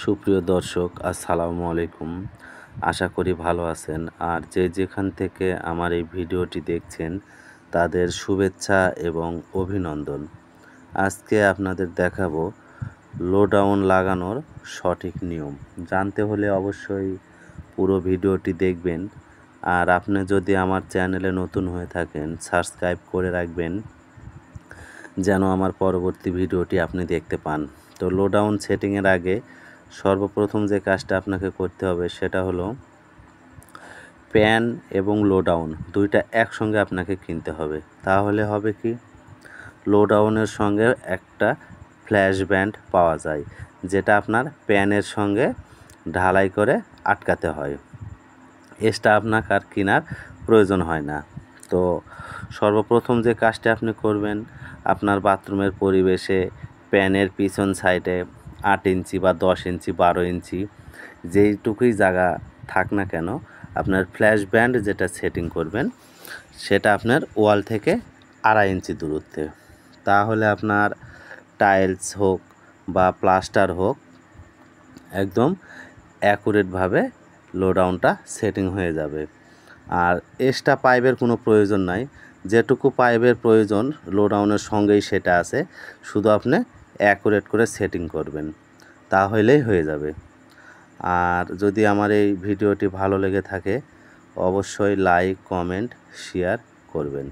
সুপ্রিয় দর্শক, আসসালামু আলাইকুম। আশা করি ভালো আছেন। আর যেখান থেকে আমার এই ভিডিওটি দেখছেন তাদের শুভেচ্ছা এবং অভিনন্দন। আজকে আপনাদের দেখাবো লোডাউন লাগানোর সঠিক নিয়ম। জানতে হলে অবশ্যই পুরো ভিডিওটি দেখবেন। আর আপনি যদি আমার চ্যানেলে নতুন হয়ে থাকেন, সাবস্ক্রাইব করে রাখবেন যেন আমার পরবর্তী ভিডিওটি আপনি দেখতে পান। তো লোডাউন সেটিংয়ের আগে সর্বপ্রথম যে কাজটা আপনাকে করতে হবে সেটা হলো প্যান এবং লোডাউন দুইটা একসঙ্গে আপনাকে কিনতে হবে। তাহলে হবে কি, লোডাউনের সঙ্গে একটা ফ্ল্যাশ ব্যান্ড পাওয়া যায়, যেটা আপনার প্যানের সঙ্গে ঢালাই করে আটকাতে হয়। এক্সট্রা আপনাকে আর কেনার প্রয়োজন হয় না। তো সর্বপ্রথম যে কাজটা আপনি করবেন, আপনার বাথরুমের পরিবেশে প্যানের পিছন সাইডে 8 ইঞ্চি বা 10 ইঞ্চি 12 ইঞ্চি যেইটুকুই জায়গা থাক না কেন, আপনার ফ্ল্যাশ ব্যান্ড যেটা সেটিং করবেন সেটা আপনার ওয়াল থেকে 2.5 ইঞ্চি দূরত্বে। তাহলে আপনার টাইলস হোক বা প্লাস্টার হোক, একদম অ্যাকুরেটভাবে লোডাউনটা সেটিং হয়ে যাবে। আর এক্সট্রা পাইপের কোনো প্রয়োজন নাই। যেটুকু পাইপের প্রয়োজন লোডাউনের সঙ্গেই সেটা আছে, শুধু আপনি অ্যাকুরেট করে সেটিং করবেন, তাহলেই হয়ে যাবে। আর যদি আমার এই ভিডিওটি ভালো লেগে থাকে অবশ্যই লাইক, কমেন্ট, শেয়ার করবেন।